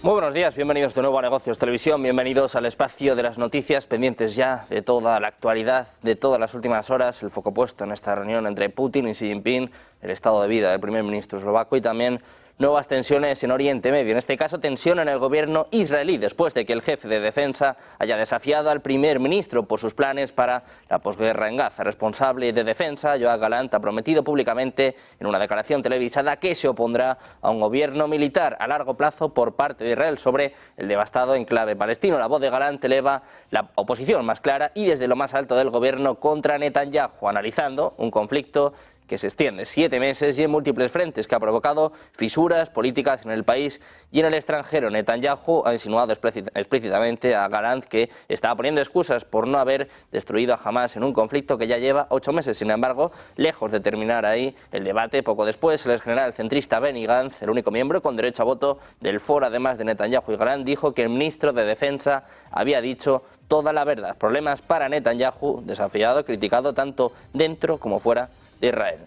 Muy buenos días, bienvenidos de nuevo a Negocios Televisión, bienvenidos al espacio de las noticias pendientes ya de toda la actualidad, de todas las últimas horas, el foco puesto en esta reunión entre Putin y Xi Jinping, el estado de vida del primer ministro eslovaco y también nuevas tensiones en Oriente Medio, en este caso tensión en el gobierno israelí, después de que el jefe de defensa haya desafiado al primer ministro por sus planes para la posguerra en Gaza. Responsable de defensa, Yoav Gallant, ha prometido públicamente en una declaración televisada que se opondrá a un gobierno militar a largo plazo por parte de Israel sobre el devastado enclave palestino. La voz de Gallant eleva la oposición más clara y desde lo más alto del gobierno contra Netanyahu, analizando un conflicto que se extiende 7 meses y en múltiples frentes, que ha provocado fisuras políticas en el país y en el extranjero. Netanyahu ha insinuado explícitamente a Gallant que estaba poniendo excusas por no haber destruido a Hamás en un conflicto que ya lleva 8 meses. Sin embargo, lejos de terminar ahí el debate, poco después, el exgeneral centrista Benny Gantz, el único miembro con derecho a voto del foro, además de Netanyahu y Gallant, dijo que el ministro de Defensa había dicho toda la verdad. Problemas para Netanyahu, desafiado, criticado tanto dentro como fuera de Israel.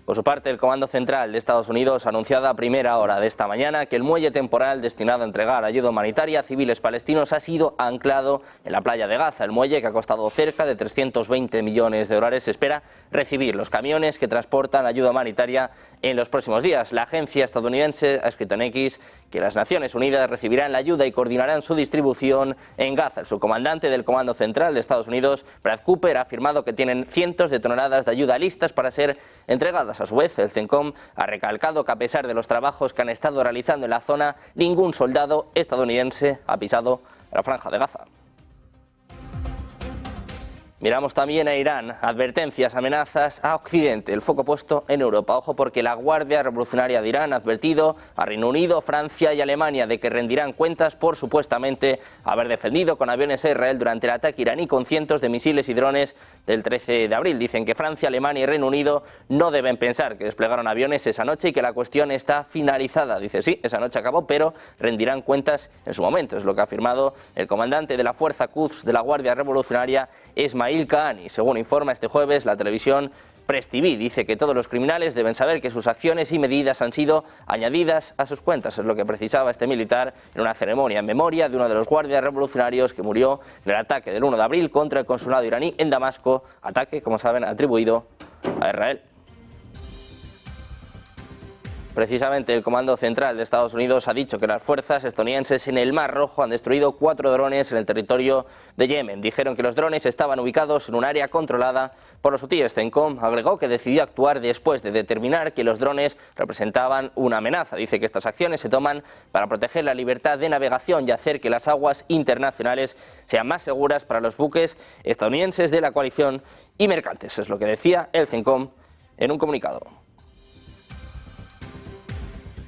Por su parte, el Comando Central de Estados Unidos ha anunciado a primera hora de esta mañana que el muelle temporal destinado a entregar ayuda humanitaria a civiles palestinos ha sido anclado en la playa de Gaza. El muelle, que ha costado cerca de 320 millones de dólares, espera recibir los camiones que transportan ayuda humanitaria en los próximos días. La agencia estadounidense ha escrito en X que las Naciones Unidas recibirán la ayuda y coordinarán su distribución en Gaza. El subcomandante del Comando Central de Estados Unidos, Brad Cooper, ha afirmado que tienen cientos de toneladas de ayuda listas para ser entregadas. A su vez, el CENTCOM ha recalcado que a pesar de los trabajos que han estado realizando en la zona, ningún soldado estadounidense ha pisado la franja de Gaza. Miramos también a Irán, advertencias, amenazas a Occidente, el foco puesto en Europa. Ojo, porque la Guardia Revolucionaria de Irán ha advertido a Reino Unido, Francia y Alemania de que rendirán cuentas por supuestamente haber defendido con aviones a Israel durante el ataque iraní con cientos de misiles y drones del 13 de abril. Dicen que Francia, Alemania y Reino Unido no deben pensar que desplegaron aviones esa noche y que la cuestión está finalizada. Dice, sí, esa noche acabó, pero rendirán cuentas en su momento. Es lo que ha afirmado el comandante de la Fuerza Quds de la Guardia Revolucionaria, Esmail Kahani. Según informa este jueves la televisión Press TV, dice que todos los criminales deben saber que sus acciones y medidas han sido añadidas a sus cuentas. Es lo que precisaba este militar en una ceremonia en memoria de uno de los guardias revolucionarios que murió en el ataque del 1 de abril contra el consulado iraní en Damasco, ataque, como saben, atribuido a Israel. Precisamente el Comando Central de Estados Unidos ha dicho que las fuerzas estadounidenses en el Mar Rojo han destruido 4 drones en el territorio de Yemen. Dijeron que los drones estaban ubicados en un área controlada por los hutíes. CENTCOM agregó que decidió actuar después de determinar que los drones representaban una amenaza. Dice que estas acciones se toman para proteger la libertad de navegación y hacer que las aguas internacionales sean más seguras para los buques estadounidenses de la coalición y mercantes. Es lo que decía el CENTCOM en un comunicado.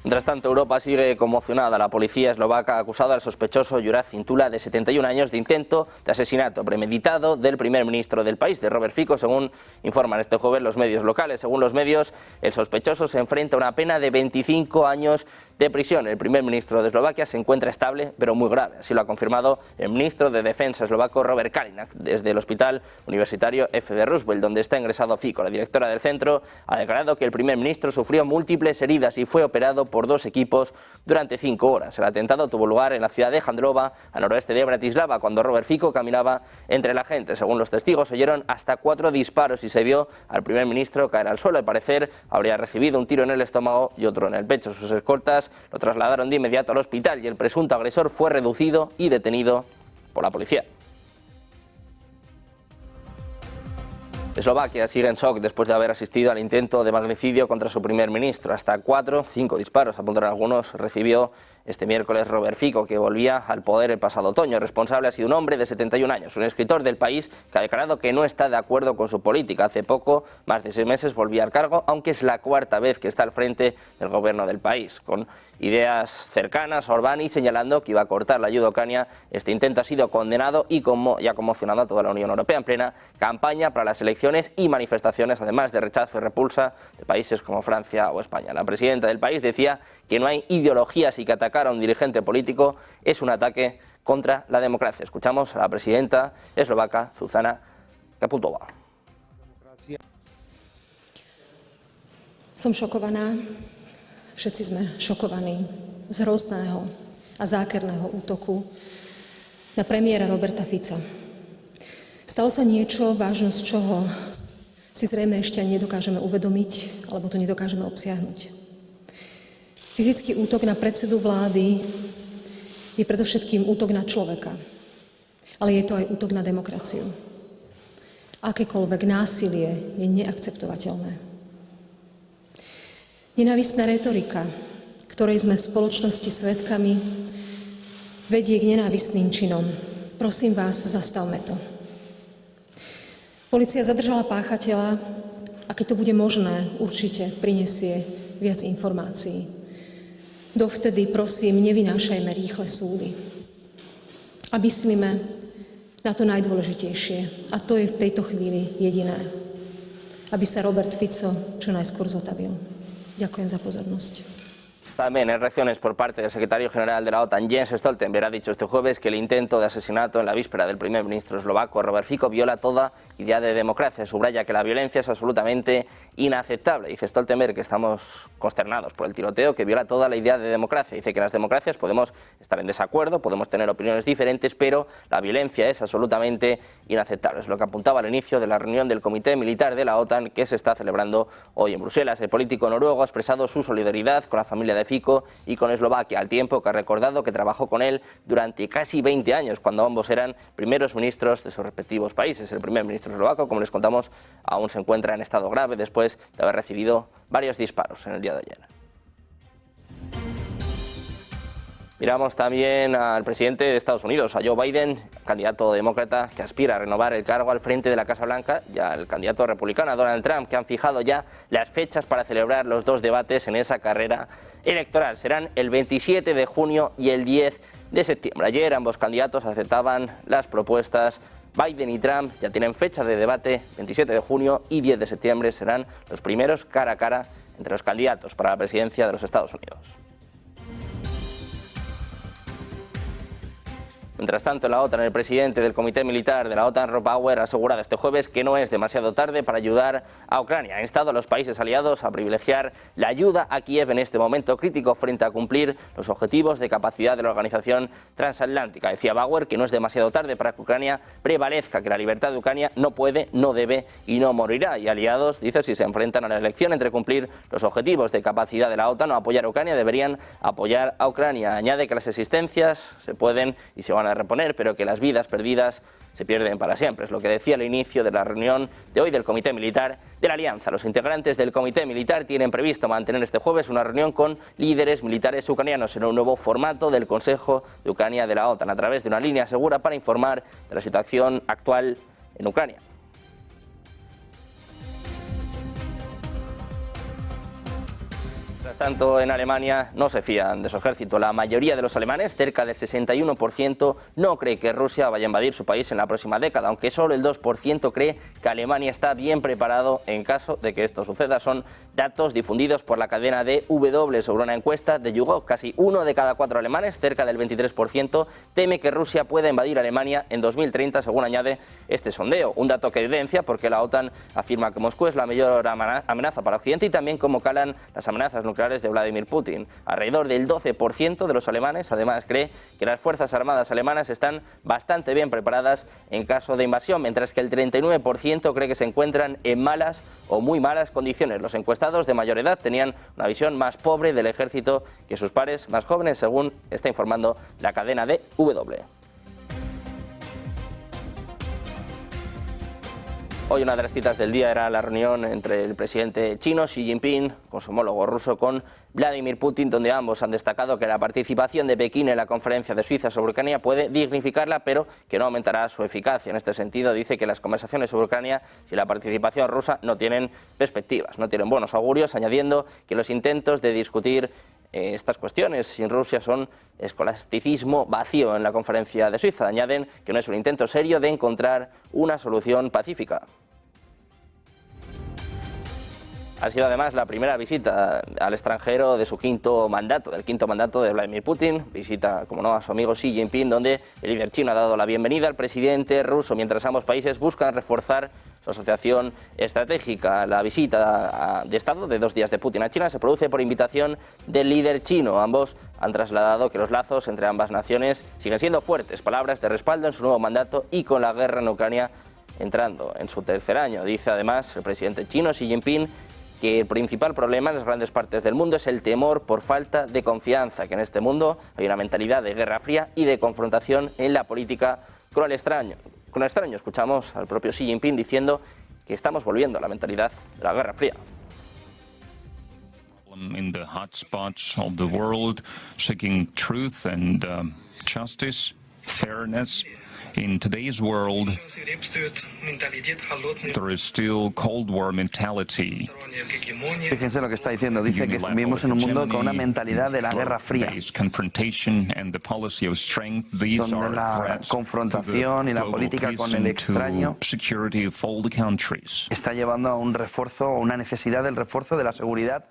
Mientras tanto, Europa sigue conmocionada. La policía eslovaca ha acusado al sospechoso Juraj Cintula, de 71 años, de intento de asesinato premeditado del primer ministro del país, de Robert Fico, según informan este jueves los medios locales. Según los medios, el sospechoso se enfrenta a una pena de 25 años de prisión. El primer ministro de Eslovaquia se encuentra estable, pero muy grave. Así lo ha confirmado el ministro de Defensa eslovaco, Robert Kalinak, desde el Hospital Universitario F.D. Roosevelt, donde está ingresado Fico. La directora del centro ha declarado que el primer ministro sufrió múltiples heridas y fue operado por 2 equipos durante 5 horas. El atentado tuvo lugar en la ciudad de Handrova, al noroeste de Bratislava, cuando Robert Fico caminaba entre la gente. Según los testigos, oyeron hasta 4 disparos y se vio al primer ministro caer al suelo. Al parecer, habría recibido un tiro en el estómago y otro en el pecho. Sus escoltas lo trasladaron de inmediato al hospital y el presunto agresor fue reducido y detenido por la policía. Eslovaquia sigue en shock después de haber asistido al intento de magnicidio contra su primer ministro. Hasta 5 disparos, apuntaron algunos, recibió este miércoles Robert Fico, que volvía al poder el pasado otoño. El responsable ha sido un hombre de 71 años, un escritor del país que ha declarado que no está de acuerdo con su política. Hace poco, más de 6 meses, volvía al cargo, aunque es la 4ª vez que está al frente del gobierno del país. Con ideas cercanas a Orbán y señalando que iba a cortar la ayuda a Ucrania, este intento ha sido condenado y ha conmocionado a toda la Unión Europea en plena campaña para las elecciones y manifestaciones, además de rechazo y repulsa de países como Francia o España. La presidenta del país decía que no hay ideologías y que atacar a un dirigente político es un ataque contra la democracia. Escuchamos a la presidenta eslovaca, Zuzana Čaputová. Som šokovaná, všetci sme šokovaní z hrozného a zákerného útoku na premiéra Roberta Fica. Stalo sa niečo, vážnosť čoho si zrejme ešte ani nedokážeme uvedomiť, alebo to nedokážeme obsiahnuť. Fyzický útok na predsedu vlády je predovšetkým útok na človeka, ale je to aj útok na demokraciu. Akékoľvek násilie je neakceptovateľné. Nenávistná retorika, ktorej sme v spoločnosti svedkami, vedie k nenávistným činom. Prosím vás, zastavme to. Polícia zadržala páchateľa a keď to bude možné, určite prinesie viac informácií. Dovtedy, prosím, nevynášajme rýchle súdy. A myslíme na to najdôležitejšie, a to je v tejto chvíli jediné. Aby sa Robert Fico čo najskôr zotavil. Ďakujem za pozornosť. También en reacciones por parte del secretario general de la OTAN, Jens Stoltenberg, ha dicho este jueves que el intento de asesinato en la víspera del primer ministro eslovaco, Robert Fico, viola toda idea de democracia. Subraya que la violencia es absolutamente inaceptable. Dice Stoltenberg que estamos consternados por el tiroteo, que viola toda la idea de democracia. Dice que en las democracias podemos estar en desacuerdo, podemos tener opiniones diferentes, pero la violencia es absolutamente inaceptable. Es lo que apuntaba al inicio de la reunión del Comité Militar de la OTAN que se está celebrando hoy en Bruselas. El político noruego ha expresado su solidaridad con la familia de Fico y con Eslovaquia, al tiempo que ha recordado que trabajó con él durante casi 20 años, cuando ambos eran primeros ministros de sus respectivos países. El primer ministro eslovaco, como les contamos, aún se encuentra en estado grave después de haber recibido varios disparos en el día de ayer. Miramos también al presidente de Estados Unidos, a Joe Biden, candidato demócrata que aspira a renovar el cargo al frente de la Casa Blanca, y al candidato republicano, Donald Trump, que han fijado ya las fechas para celebrar los dos debates en esa carrera electoral. Serán el 27 de junio y el 10 de septiembre. Ayer ambos candidatos aceptaban las propuestas. Biden y Trump ya tienen fecha de debate, 27 de junio y 10 de septiembre serán los primeros cara a cara entre los candidatos para la presidencia de los Estados Unidos. Mientras tanto, en la OTAN, el presidente del Comité Militar de la OTAN, Rob Bauer, ha asegurado este jueves que no es demasiado tarde para ayudar a Ucrania. Ha instado a los países aliados a privilegiar la ayuda a Kiev en este momento crítico frente a cumplir los objetivos de capacidad de la organización transatlántica. Decía Bauer que no es demasiado tarde para que Ucrania prevalezca, que la libertad de Ucrania no puede, no debe y no morirá. Y aliados, dice, si se enfrentan a la elección entre cumplir los objetivos de capacidad de la OTAN o apoyar a Ucrania, deberían apoyar a Ucrania. Añade que las existencias se pueden y se van a reponer, pero que las vidas perdidas se pierden para siempre. Es lo que decía al inicio de la reunión de hoy del Comité Militar de la Alianza. Los integrantes del Comité Militar tienen previsto mantener este jueves una reunión con líderes militares ucranianos en un nuevo formato del Consejo de Ucrania de la OTAN, a través de una línea segura para informar de la situación actual en Ucrania. Mientras tanto, en Alemania no se fían de su ejército. La mayoría de los alemanes, cerca del 61%, no cree que Rusia vaya a invadir su país en la próxima década, aunque solo el 2% cree que Alemania está bien preparado en caso de que esto suceda. Son datos difundidos por la cadena DW sobre una encuesta de YouGov. Casi 1 de cada 4 alemanes, cerca del 23%, teme que Rusia pueda invadir Alemania en 2030, según añade este sondeo. Un dato que evidencia porque la OTAN afirma que Moscú es la mayor amenaza para Occidente y también cómo calan las amenazas nucleares de Vladimir Putin. Alrededor del 12% de los alemanes, además, cree que las Fuerzas Armadas alemanas están bastante bien preparadas en caso de invasión, mientras que el 39% cree que se encuentran en malas o muy malas condiciones. Los encuestados de mayor edad tenían una visión más pobre del ejército que sus pares más jóvenes, según está informando la cadena DW. Hoy una de las citas del día era la reunión entre el presidente chino Xi Jinping con su homólogo ruso, con Vladimir Putin, donde ambos han destacado que la participación de Pekín en la conferencia de Suiza sobre Ucrania puede dignificarla, pero que no aumentará su eficacia. En este sentido, dice que las conversaciones sobre Ucrania sin la participación rusa no tienen perspectivas, no tienen buenos augurios, añadiendo que los intentos de discutir estas cuestiones sin Rusia son escolasticismo vacío en la conferencia de Suiza. Añaden que no es un intento serio de encontrar una solución pacífica. Ha sido además la primera visita al extranjero de su quinto mandato, del quinto mandato de Vladimir Putin. Visita, como no, a su amigo Xi Jinping, donde el líder chino ha dado la bienvenida al presidente ruso, mientras ambos países buscan reforzar su asociación estratégica. La visita de Estado de 2 días de Putin a China se produce por invitación del líder chino. Ambos han trasladado que los lazos entre ambas naciones siguen siendo fuertes, palabras de respaldo en su nuevo mandato y con la guerra en Ucrania entrando en su 3er año. Dice además el presidente chino Xi Jinping que el principal problema en las grandes partes del mundo es el temor por falta de confianza, que en este mundo hay una mentalidad de guerra fría y de confrontación en la política con el extraño. Escuchamos al propio Xi Jinping diciendo que estamos volviendo a la mentalidad de la guerra fría. In the hotspots of the world, seeking truth and justice, fairness. In today's world, there is still Cold War mentality. Fíjense lo que está diciendo. Dice que vivimos en un mundo con una mentalidad de la guerra fría, donde la confrontación y la política con el extraño está llevando a un refuerzo o una necesidad del refuerzo de la seguridad.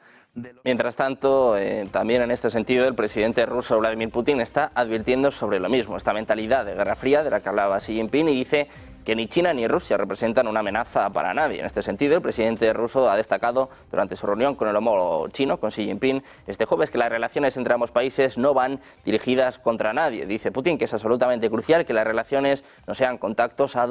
Mientras tanto, también en este sentido, el presidente ruso Vladimir Putin está advirtiendo sobre lo mismo, esta mentalidad de guerra fría de la que hablaba Xi Jinping, y dice que ni China ni Rusia representan una amenaza para nadie. En este sentido, el presidente ruso ha destacado durante su reunión con el homólogo chino, con Xi Jinping, este jueves, que las relaciones entre ambos países no van dirigidas contra nadie. Dice Putin que es absolutamente crucial que las relaciones no sean contactos ad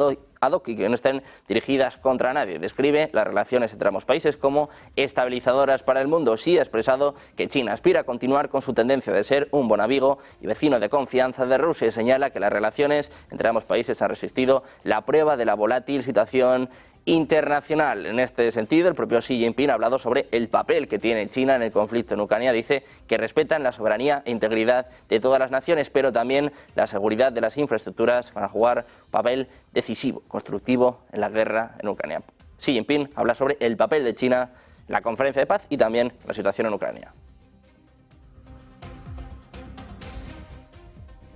hoc y que no estén dirigidas contra nadie. Describe las relaciones entre ambos países como estabilizadoras para el mundo. Sí ha expresado que China aspira a continuar con su tendencia de ser un buen amigo y vecino de confianza de Rusia, y señala que las relaciones entre ambos países han resistido la prueba de la volátil situación internacional. En este sentido, el propio Xi Jinping ha hablado sobre el papel que tiene China en el conflicto en Ucrania. Dice que respetan la soberanía e integridad de todas las naciones, pero también la seguridad de las infraestructuras van a jugar un papel decisivo, constructivo en la guerra en Ucrania. Xi Jinping habla sobre el papel de China en la conferencia de paz y también la situación en Ucrania.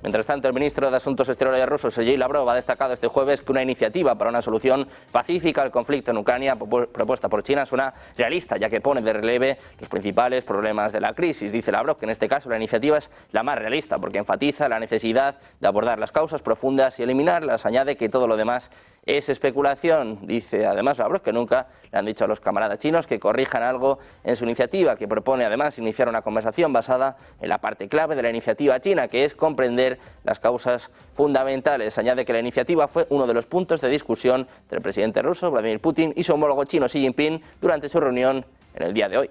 Mientras tanto, el ministro de Asuntos Exteriores ruso, Sergei Lavrov, ha destacado este jueves que una iniciativa para una solución pacífica al conflicto en Ucrania propuesta por China suena realista, ya que pone de relieve los principales problemas de la crisis. Dice Lavrov que en este caso la iniciativa es la más realista porque enfatiza la necesidad de abordar las causas profundas y eliminarlas. Añade que todo lo demás es especulación. Dice además Lavrov que nunca le han dicho a los camaradas chinos que corrijan algo en su iniciativa, que propone además iniciar una conversación basada en la parte clave de la iniciativa china, que es comprender las causas fundamentales. Añade que la iniciativa fue uno de los puntos de discusión entre el presidente ruso Vladimir Putin y su homólogo chino Xi Jinping durante su reunión en el día de hoy.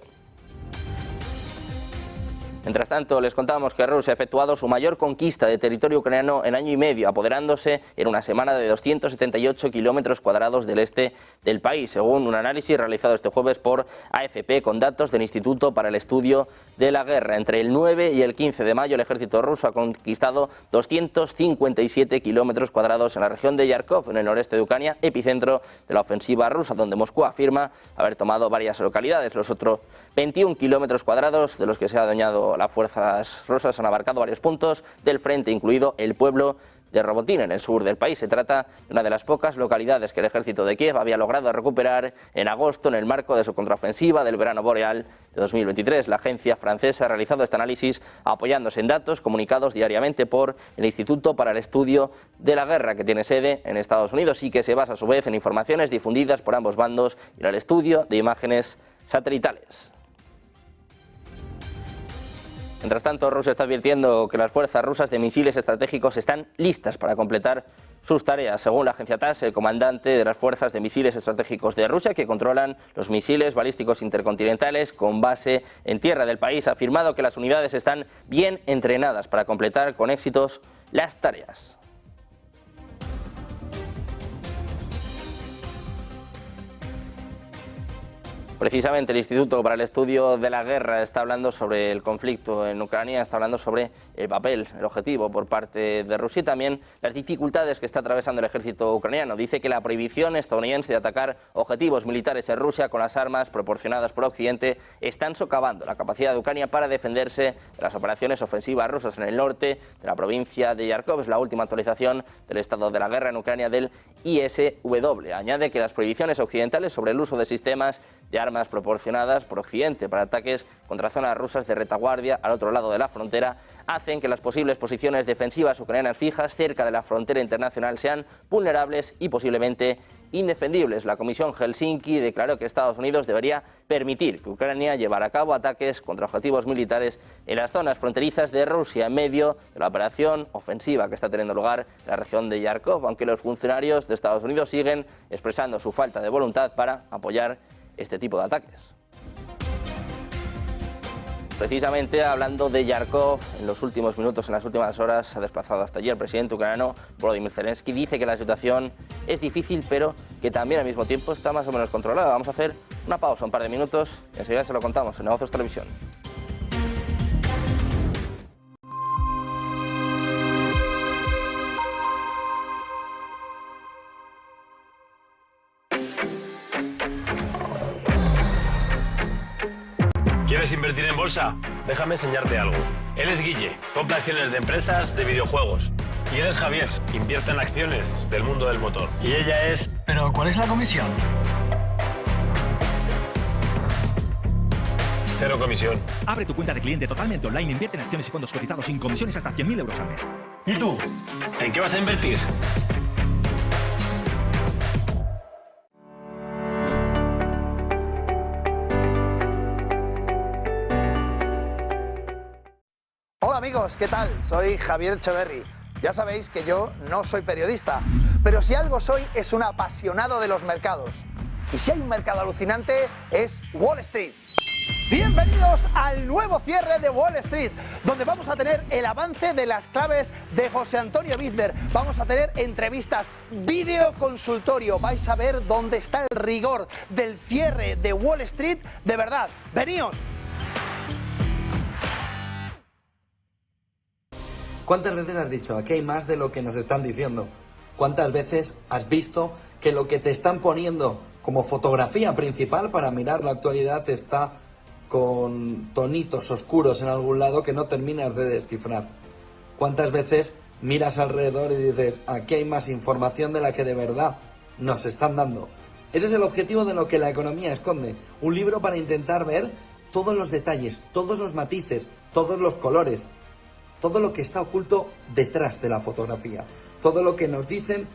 Mientras tanto, les contamos que Rusia ha efectuado su mayor conquista de territorio ucraniano en año y medio, apoderándose en una semana de 278 kilómetros cuadrados del este del país, según un análisis realizado este jueves por AFP con datos del Instituto para el Estudio de la Guerra. Entre el 9 y el 15 de mayo, el ejército ruso ha conquistado 257 kilómetros cuadrados en la región de Yarkov, en el noreste de Ucrania, epicentro de la ofensiva rusa, donde Moscú afirma haber tomado varias localidades. Los otros 21 kilómetros cuadrados de los que se ha adueñado las fuerzas rusas han abarcado varios puntos del frente, incluido el pueblo de Robotín, en el sur del país. Se trata de una de las pocas localidades que el ejército de Kiev había logrado recuperar en agosto en el marco de su contraofensiva del verano boreal de 2023. La agencia francesa ha realizado este análisis apoyándose en datos comunicados diariamente por el Instituto para el Estudio de la Guerra, que tiene sede en Estados Unidos y que se basa a su vez en informaciones difundidas por ambos bandos y en el estudio de imágenes satelitales. Mientras tanto, Rusia está advirtiendo que las fuerzas rusas de misiles estratégicos están listas para completar sus tareas. Según la agencia TASS, el comandante de las fuerzas de misiles estratégicos de Rusia, que controlan los misiles balísticos intercontinentales con base en tierra del país, ha afirmado que las unidades están bien entrenadas para completar con éxitos las tareas. Precisamente el Instituto para el Estudio de la Guerra está hablando sobre el conflicto en Ucrania, está hablando sobre el papel, el objetivo por parte de Rusia y también las dificultades que está atravesando el ejército ucraniano. Dice que la prohibición estadounidense de atacar objetivos militares en Rusia con las armas proporcionadas por Occidente están socavando la capacidad de Ucrania para defenderse de las operaciones ofensivas rusas en el norte de la provincia de Yarkov. Es la última actualización del estado de la guerra en Ucrania del ISW. Añade que las prohibiciones occidentales sobre el uso de sistemas de armas proporcionadas por Occidente para ataques contra zonas rusas de retaguardia al otro lado de la frontera hacen que las posibles posiciones defensivas ucranianas fijas cerca de la frontera internacional sean vulnerables y posiblemente indefendibles. La Comisión Helsinki declaró que Estados Unidos debería permitir que Ucrania llevara a cabo ataques contra objetivos militares en las zonas fronterizas de Rusia en medio de la operación ofensiva que está teniendo lugar en la región de Yarkov, aunque los funcionarios de Estados Unidos siguen expresando su falta de voluntad para apoyar este tipo de ataques. Precisamente hablando de Yarkov, en los últimos minutos, en las últimas horas, se ha desplazado hasta allí el presidente ucraniano Volodymyr Zelensky. Dice que la situación es difícil, pero que también al mismo tiempo está más o menos controlada. Vamos a hacer una pausa, un par de minutos, y enseguida se lo contamos en Negocios Televisión. ¿Quieres invertir en bolsa? Déjame enseñarte algo. Él es Guille, compra acciones de empresas de videojuegos. Y él es Javier, invierte en acciones del mundo del motor. Y ella es... ¿Pero cuál es la comisión? 0 comisión. Abre tu cuenta de cliente totalmente online, invierte en acciones y fondos cotizados sin comisiones hasta 100.000 euros al mes. ¿Y tú? ¿En qué vas a invertir? Hola amigos, ¿qué tal? Soy Javier Echeverri. Ya sabéis que yo no soy periodista, pero si algo soy es un apasionado de los mercados. Y si hay un mercado alucinante es Wall Street. Bienvenidos al nuevo cierre de Wall Street, donde vamos a tener el avance de las claves de José Antonio Bittner. Vamos a tener entrevistas, vídeo consultorio. Vais a ver dónde está el rigor del cierre de Wall Street. De verdad, veníos. ¿Cuántas veces has dicho, aquí hay más de lo que nos están diciendo? ¿Cuántas veces has visto que lo que te están poniendo como fotografía principal para mirar la actualidad está con tonitos oscuros en algún lado que no terminas de descifrar? ¿Cuántas veces miras alrededor y dices, aquí hay más información de la que de verdad nos están dando? Ese es el objetivo de lo que la economía esconde. Un libro para intentar ver todos los detalles, todos los matices, todos los colores, todo lo que está oculto detrás de la fotografía, todo lo que nos dicen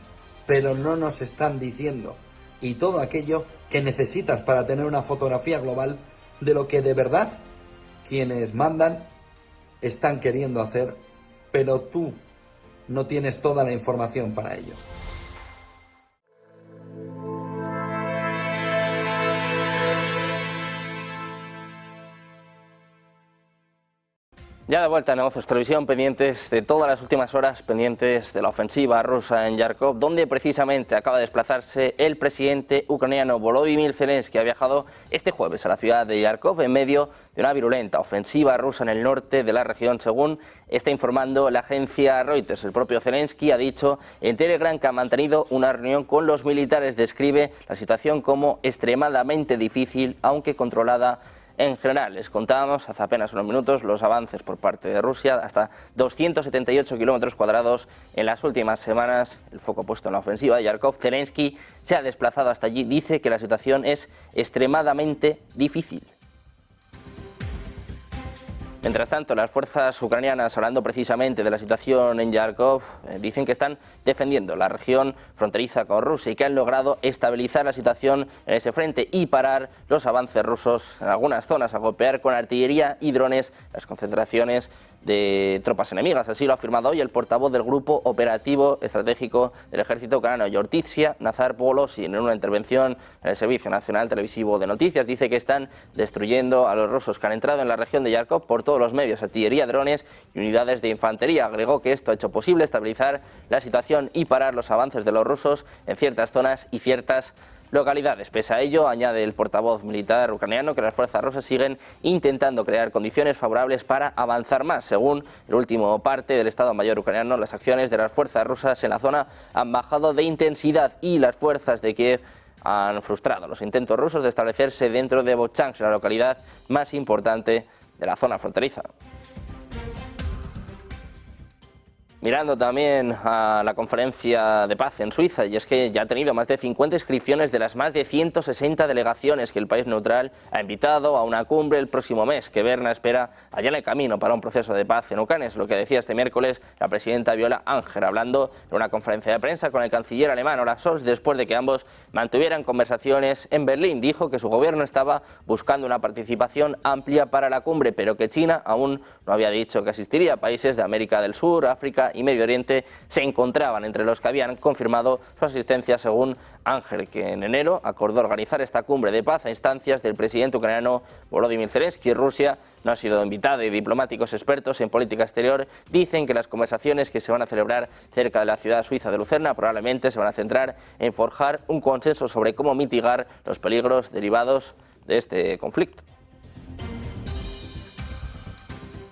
pero no nos están diciendo, y todo aquello que necesitas para tener una fotografía global de lo que de verdad quienes mandan están queriendo hacer, pero tú no tienes toda la información para ello. Ya de vuelta a Negocios Televisión, pendientes de todas las últimas horas, pendientes de la ofensiva rusa en Yarkov, donde precisamente acaba de desplazarse el presidente ucraniano Volodymyr Zelensky. Ha viajado este jueves a la ciudad de Yarkov en medio de una virulenta ofensiva rusa en el norte de la región, según está informando la agencia Reuters. El propio Zelensky ha dicho en Telegram que ha mantenido una reunión con los militares. Describe la situación como extremadamente difícil, aunque controlada en general. Les contábamos hace apenas unos minutos los avances por parte de Rusia, hasta 278 kilómetros cuadrados en las últimas semanas, el foco puesto en la ofensiva de Yarkov. Zelensky se ha desplazado hasta allí, dice que la situación es extremadamente difícil. Mientras tanto, las fuerzas ucranianas, hablando precisamente de la situación en Yarkov, dicen que están defendiendo la región fronteriza con Rusia y que han logrado estabilizar la situación en ese frente y parar los avances rusos en algunas zonas, a golpear con artillería y drones las concentraciones de tropas enemigas. Así lo ha afirmado hoy el portavoz del Grupo Operativo Estratégico del Ejército Ucraniano, Yortitsia Nazar-Polosi, en una intervención en el Servicio Nacional Televisivo de Noticias. Dice que están destruyendo a los rusos que han entrado en la región de Yarkov por todos los medios, artillería, drones y unidades de infantería. Agregó que esto ha hecho posible estabilizar la situación y parar los avances de los rusos en ciertas zonas y ciertas localidades. Pese a ello, añade el portavoz militar ucraniano que las fuerzas rusas siguen intentando crear condiciones favorables para avanzar más. Según el último parte del Estado Mayor ucraniano, las acciones de las fuerzas rusas en la zona han bajado de intensidad y las fuerzas de Kiev han frustrado los intentos rusos de establecerse dentro de Bochansk, la localidad más importante de la zona fronteriza. Mirando también a la conferencia de paz en Suiza, y es que ya ha tenido más de 50 inscripciones de las más de 160 delegaciones que el país neutral ha invitado a una cumbre el próximo mes, que Berna espera allá en el camino para un proceso de paz en Ucrania. Es lo que decía este miércoles la presidenta Viola Ángel, hablando en una conferencia de prensa con el canciller alemán Olaf Scholz, después de que ambos mantuvieran conversaciones en Berlín. Dijo que su gobierno estaba buscando una participación amplia para la cumbre, pero que China aún no había dicho que asistiría. Países de América del Sur, África y Medio Oriente se encontraban entre los que habían confirmado su asistencia, según Ángel, que en enero acordó organizar esta cumbre de paz a instancias del presidente ucraniano Volodymyr Zelensky. Rusia no ha sido invitada y diplomáticos expertos en política exterior dicen que las conversaciones que se van a celebrar cerca de la ciudad suiza de Lucerna probablemente se van a centrar en forjar un consenso sobre cómo mitigar los peligros derivados de este conflicto.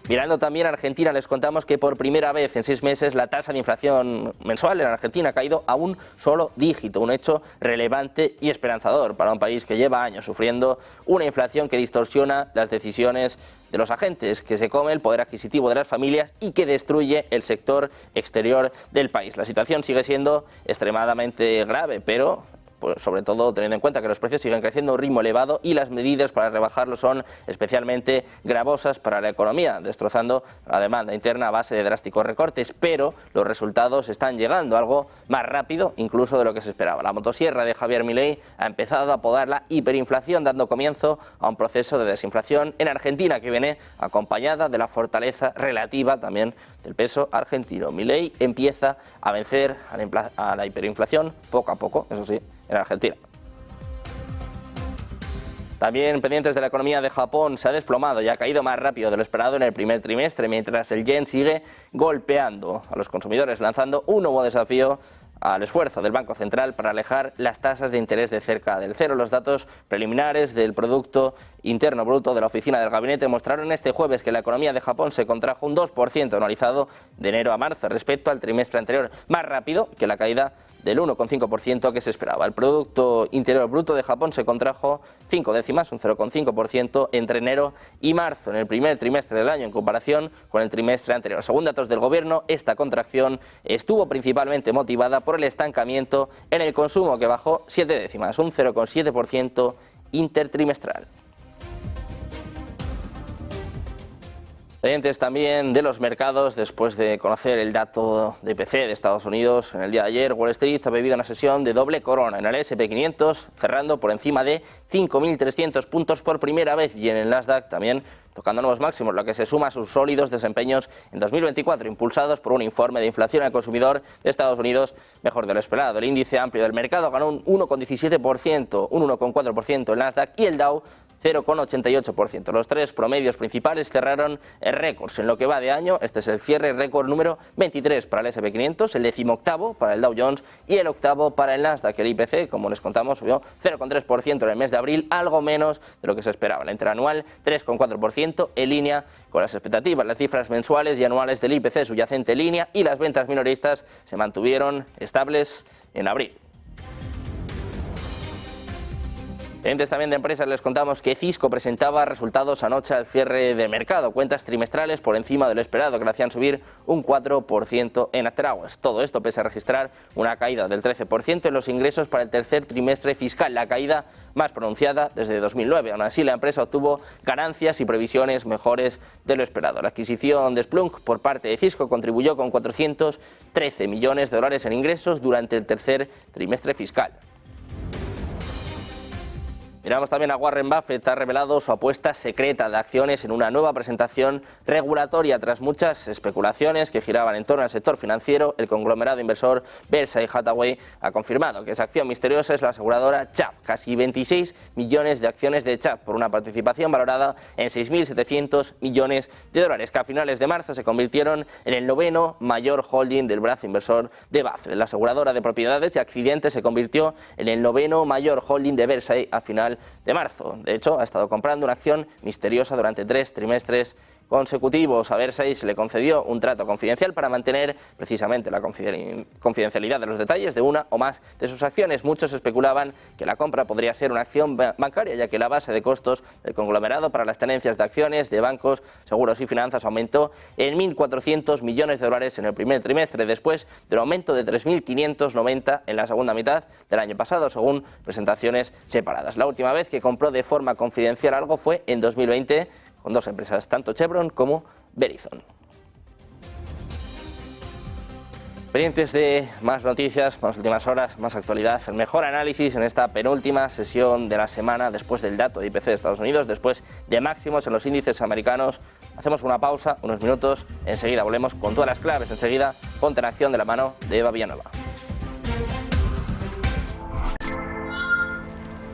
Mirando también a Argentina, les contamos que por primera vez en 6 meses la tasa de inflación mensual en Argentina ha caído a un solo dígito, un hecho relevante y esperanzador para un país que lleva años sufriendo una inflación que distorsiona las decisiones de los agentes, que se come el poder adquisitivo de las familias y que destruye el sector exterior del país. La situación sigue siendo extremadamente grave, pero pues sobre todo teniendo en cuenta que los precios siguen creciendo a un ritmo elevado y las medidas para rebajarlo son especialmente gravosas para la economía, destrozando la demanda interna a base de drásticos recortes, pero los resultados están llegando algo más rápido incluso de lo que se esperaba. La motosierra de Javier Milei ha empezado a apodar la hiperinflación, dando comienzo a un proceso de desinflación en Argentina que viene acompañada de la fortaleza relativa también del peso argentino. Milei empieza a vencer a la hiperinflación poco a poco, eso sí, en Argentina. También pendientes de la economía de Japón, se ha desplomado y ha caído más rápido de lo esperado en el primer trimestre, mientras el yen sigue golpeando a los consumidores, lanzando un nuevo desafío al esfuerzo del Banco Central para alejar las tasas de interés de cerca del cero. Los datos preliminares del Producto Interno Bruto de la Oficina del Gabinete mostraron este jueves que la economía de Japón se contrajo un 2% anualizado de enero a marzo respecto al trimestre anterior, más rápido que la caída del 1,5% que se esperaba. El Producto Interior Bruto de Japón se contrajo 5 décimas, un 0,5% entre enero y marzo, en el primer trimestre del año en comparación con el trimestre anterior. Según datos del gobierno, esta contracción estuvo principalmente motivada por el estancamiento en el consumo, que bajó 7 décimas, un 0,7% intertrimestral. Pendientes también de los mercados, después de conocer el dato de IPC de Estados Unidos en el día de ayer, Wall Street ha vivido una sesión de doble corona en el S&P 500, cerrando por encima de 5.300 puntos por primera vez, y en el Nasdaq también tocando nuevos máximos, lo que se suma a sus sólidos desempeños en 2024, impulsados por un informe de inflación al consumidor de Estados Unidos mejor de lo esperado. El índice amplio del mercado ganó un 1,17%, un 1,4% el Nasdaq y el Dow 0,88%. Los tres promedios principales cerraron en récords en lo que va de año. Este es el cierre récord número 23 para el S&P 500, el 18º para el Dow Jones y el 8º para el Nasdaq. El IPC, como les contamos, subió 0,3% en el mes de abril, algo menos de lo que se esperaba. La interanual 3,4% en línea con las expectativas. Las cifras mensuales y anuales del IPC subyacente en línea y las ventas minoristas se mantuvieron estables en abril. Pendientes también de empresas, les contamos que Cisco presentaba resultados anoche al cierre de mercado, cuentas trimestrales por encima de lo esperado, que le hacían subir un 4% en After Hours. Todo esto pese a registrar una caída del 13% en los ingresos para el tercer trimestre fiscal, la caída más pronunciada desde 2009. Aún así, la empresa obtuvo ganancias y previsiones mejores de lo esperado. La adquisición de Splunk por parte de Cisco contribuyó con 413 millones de dólares en ingresos durante el tercer trimestre fiscal. Miramos también a Warren Buffett, ha revelado su apuesta secreta de acciones en una nueva presentación regulatoria. Tras muchas especulaciones que giraban en torno al sector financiero, el conglomerado inversor Berkshire Hathaway ha confirmado que esa acción misteriosa es la aseguradora Chubb, casi 26 millones de acciones de Chubb por una participación valorada en 6.700 millones de dólares, que a finales de marzo se convirtieron en el noveno mayor holding del brazo inversor de Buffett. La aseguradora de propiedades y accidentes se convirtió en el noveno mayor holding de Berkshire a final de marzo. De hecho, ha estado comprando una acción misteriosa durante 3 trimestres consecutivos. A Versailles se le concedió un trato confidencial para mantener precisamente la confidencialidad de los detalles de una o más de sus acciones. Muchos especulaban que la compra podría ser una acción bancaria, ya que la base de costos del conglomerado para las tenencias de acciones de bancos, seguros y finanzas aumentó en 1.400 millones de dólares en el primer trimestre, después de un aumento de 3.590 en la segunda mitad del año pasado, según presentaciones separadas. La última vez que compró de forma confidencial algo fue en 2020 con dos empresas, tanto Chevron como Verizon. Pendientes de más noticias, más últimas horas, más actualidad, el mejor análisis en esta penúltima sesión de la semana después del dato de IPC de Estados Unidos, después de máximos en los índices americanos. Hacemos una pausa, unos minutos, enseguida volvemos con todas las claves, enseguida ponte en acción de la mano de Eva Villanueva.